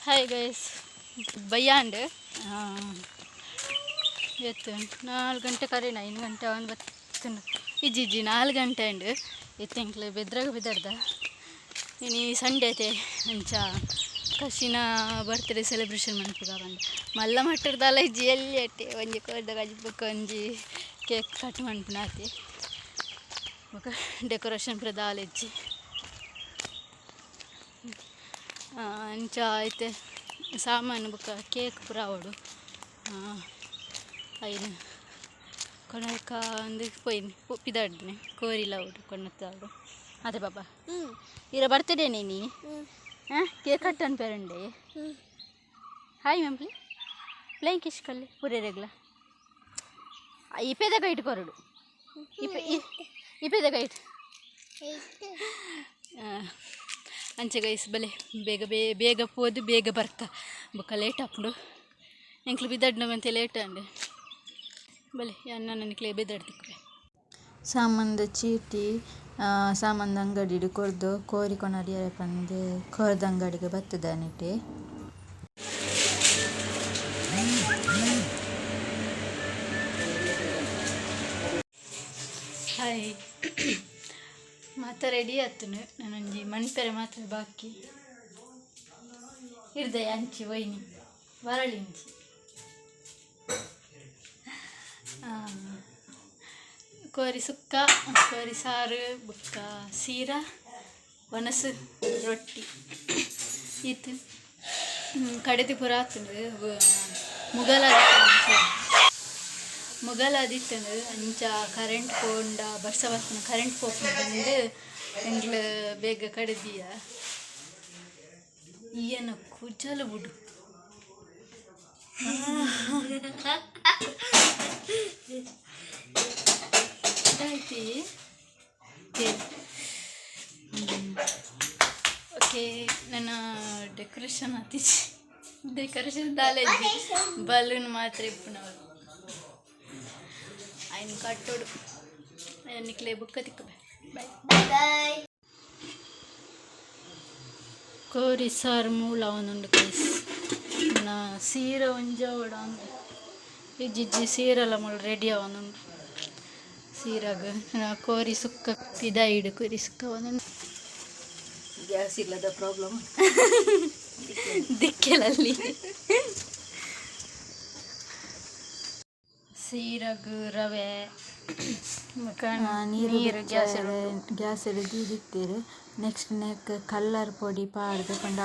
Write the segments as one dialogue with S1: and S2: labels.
S1: Hi guys ಬಯ್ಯಾಂಡ್ ಎತ್ತು 4 ಗಂಟೆ ಕರೆನ 5 ಗಂಟೆ ಒಂದು ಬತ್ತು ಇಜ್ಜಿ 4 ಗಂಟೆ ಅಂಡ್ ಎತ್ತು ಎಂಕ್ಲೆ ಬೆದ್ರಾಗ ಬಿದ್ದಾಡ್ದ ಇನ್ನು ಸಂಡೇ ಐತೆ ಅಂಚ ಕಶಿನ ಬರ್ತ್ಡೇ ಸೆಲೆಬ್ರೇಷನ್ ಮಾಡ್ತಿದ್ದ ಬಂದು ಮಲ್ಲ ಮಟ್ಟದಲ್ಲ ಇಜ್ಜಿ ಎಲ್ಲಿ ಅಟ್ಟೆ ಒಂಜಿ ಕೋರ್ದಾಗ ಅಜ್ಬಕ್ಕ ಒಂಜಿ ಕೇಕ್ ಕಟ್ ಮಾಡ್ಬಿನಾತಿ ಬೊಕ ಡೆಕೋರೇಷನ್ ಪ್ರದಾಲ ಇಜ್ಜಿ ಅಂಚ ಐತೆ ಸಾಮಾನು ಬೊಕ ಕೇಕ್ ಪೂರ ಅವಡು ಐನು ಕೊನಕ ಒಂದು ಪೋಯ್ನಿ ಪಿದಾಡ್ನೆ ಕೋರಿಲ ಅವಡು ಕೊನತ್ತಾಡು ಅದೇ ಬಾಬಾ ಇರ ಬರ್ತಡೇನೆ ನೀ ಕೇಕ್ ಕಟ್ ಅನ್ಪೇರಂಡೆ ಹಾಯ್ ಮ್ಯಾಮ್ ಪ್ಲೇಯಿಂಗ್ ಕಿಶ್ ಕಲ್ಲಿ ಪೂರೇ ರೆಗ್ಲ ಇಪೇದಾಗ ಇಟ್ಕೊರಡು ಇಪೇದಾಗ ಇಟ್ಟು ಅಂಚೆ ಗೈಸ್ ಬಲೆ ಬೇಗ ಬೇಗ ಪೋದು ಬೇಗ ಬರ್ಕ ಬೊಕ್ಕ ಲೇಟ್ ಹಾಕೊಂಡು ಎಂಕ್ಲು ಬಿದ್ದಾಡ್ನವಂತೆ ಲೇಟ್ ಅಂಡೆ ಬಲೆ ಅನ್ನ ನನಕ್ಲೆ ಬಿದ್ದಾಡ್ತಿಕ್ರೆ ಸಾಮಾನ್ದ ಚೀಟಿ ಸಾಮಾನ್ದ ಅಂಗಡಿ ಕೊರ್ದು ಕೋರಿಕೊಂಡಿ ಪಂದು ಕೊರ್ದ ಅಂಗಡಿಗೆ ಬರ್ತದ ನೆಟ್ಟೆ ಹಾಯ್ ಮಾತ ರೆಡಿ ಆತನು ನಾನೊಂಜಿ ಮಣ್ಪೆರೆ ಮಾತ್ರ ಬಾಕಿ ಹಿಡ್ದೆ ಅಂಚಿ ಒಯ್ನಿ ವರಳಿಂಚಿ ಕೋರಿ ಸುಕ್ಕ ಕೋರಿ ಸಾರು ಬುಕ್ಕ ಸೀರ ಒನಸು ರೊಟ್ಟಿ ಇತ್ತು ಕಡೆದು ಪುರ ಆತಂದು ಮುಗಲಾದಿತ್ತಂದು ಅಂಚ ಕರೆಂಟ್ ಪೋಂಡ ಬರ್ಸ ಬರ್ತನ ಕರೆಂಟ್ ಪೋಪು ಬಂದು ಎಂಗ್ಲು ಬೇಗ ಕಡೆದಿಯ ಈಯನ ಕುಜಲು ಬಿಡು ಆಯ್ತಿ ಓಕೆ ನನ್ನ ಡೆಕೋರೇಷನ್ ಆತಿಸಿ ಡೆಕೋರೇಷನ್ ದಾಲೇಜಿ ಬಲೂನ್ ಮಾತ್ರ ಇಪ್ಪುನವರು ఆయన కట్టోడు నీకులే బుక్క తిక్కబే బాయ్ కోరి సార్ మూల ಅವನುಂಡು ಕೈಸ್ ನಾ ಸೀರೆ ಒಂಜವಡ ಇಜ್ಜಿ ಸೀರೆಲ್ಲ ಮುಳ್ಳು ರೆಡಿ ಅವನುಂಡು ಸೀರಾಗ ನಾ ಕೋರಿ ಸುಕ್ಕ ಪಿದಾಯಿಡು ಕೋರಿ ಸುಕ್ಕ ಅವನುಂಡು ಗ್ಯಾಸ್ ಇಲ್ಲದ ಪ್ರಾಬ್ಲಮ್ ದಿಕ್ಕೆಲಲ್ಲಿ ಸೀರಗು ರವೆ ನೀರು ಗ್ಯಾಸ್ ಹಿಡಿದಿತ್ತೇರು ನೆಕ್ಸ್ಟ್ ನೆಕ್ ಕಲ್ಲರ್ ಪೊಡಿ ಪಾಡ್ದು ಪಂಡ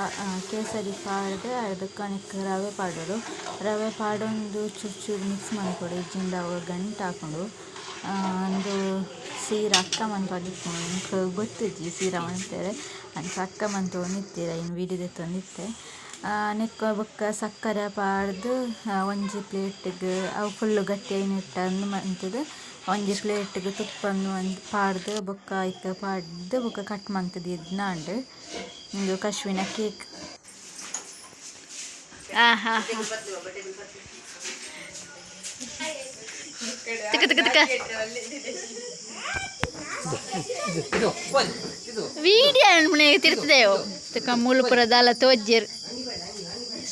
S1: ಕೇಸರಿ ಪಾಡ್ದು ಅದಕ್ಕೆ ರವೆ ಪಾಡೋಡು ರವೆ ಪಾಡೊಂದು ಚೂರು ಚೂರು ಮಿಕ್ಸ್ ಮಾಡಿಕೊಡು ಇಜ್ಜಿಂದ ಅವು ಗಂಟು ಹಾಕೊಂಡು ಒಂದು ಸೀರ ಅಕ್ಕ ಮಂತ್ಕೊಂಡು ಗೊತ್ತಿಜ್ಜಿ ಸೀರ ಮಾಡ್ತಾರೆ ಅಂತ ಅಕ್ಕ ಮಂತ್ ನಿತ್ತೀರ ಇನ್ನು ವಿಡಿಯೋದ ತಂದಿತ್ತೆ ನೆಕ್ಕ ಬೊಕ್ಕ ಸಕ್ಕರೆ ಪಾಡ್ದು ಒಂಜಿ ಪ್ಲೇಟಿಗೆ ಅವು ಫುಲ್ಲು ಗಟ್ಟಿ ಐನಿಟ್ಟು ಅಂದು ಮಂತದ್ದು ಒಂಜಿ ಪ್ಲೇಟಿಗೆ ತುಪ್ಪನ್ನು ಒಂದು ಪಾಡ್ದು ಬೊಕ್ಕ ಐಕ ಪಾಡ್ದು ಬೊಕ್ಕ ಕಟ್ ಮಂತದ್ದು ಇದ್ನಾಂಡು ಒಂದು ಕಶ್ವಿನ ಕೇಕ್ ವಿಡಿಯೋ ಮನೆ ತಿರ್ತದೇವು ತಕ್ಕ ಮೂಲಪುರದಾಲ ತೋಜ್ಜರು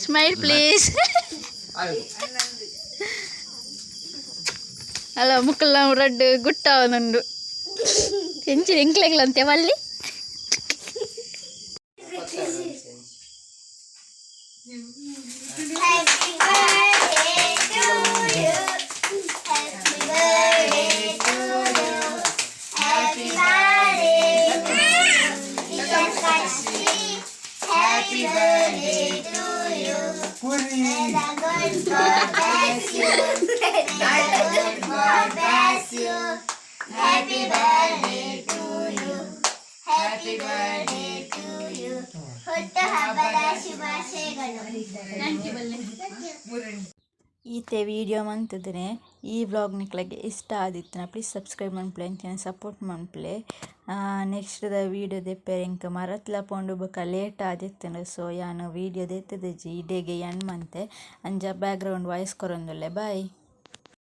S1: ಸ್ಮೈಲ್ ಪ್ಲೀಸ್ ಅಲ್ಲ ಮುಕ್ಕಲ್ಲ ರಡ್ಡು ಗುಟ್ಟ ಅವನೊಂದು ಹೆಂಚಿನ ಎಂಕ್ಲೆಗ್ಲಂತೆ ಮಲ್ಲಿ ಈತೆ ವಿಡಿಯೋ ಮಂತದ್ರೆ ಈ ವ್ಲಾಗ್ ನಿಕ್ಲೆಗೆ ಇಷ್ಟ ಆದಿತ್ತನ ಪ್ಲೀಸ್ ಸಬ್ಸ್ಕ್ರೈಬ್ ಮನ್ಪ್ಲೆ ಅಂಚನೆ ಸಪೋರ್ಟ್ ಮನ್ಪ್ಲೆ ನೆಕ್ಸ್ಟ್ ದ ವಿಡಿಯೋ ದೆಪ್ಪರೆ ಇಂಕ ಮರತ್ಲ ಪೋಂಡು ಬೊಕ ಲೇಟ್ ಆದಿತ್ತನ ಸೊ ಯಾನು ವಿಡಿಯೋ ದೆತ್ತದಜ್ಜಿ ಇಡೆಗೆ ಎಣ್ ಮಂತೆ ಅಂಜ ಬ್ಯಾಕ್ಗ್ರೌಂಡ್ ವಾಯ್ಸ್ ಕೊರೊಂದುಲ್ಲೆ ಬಾಯ್.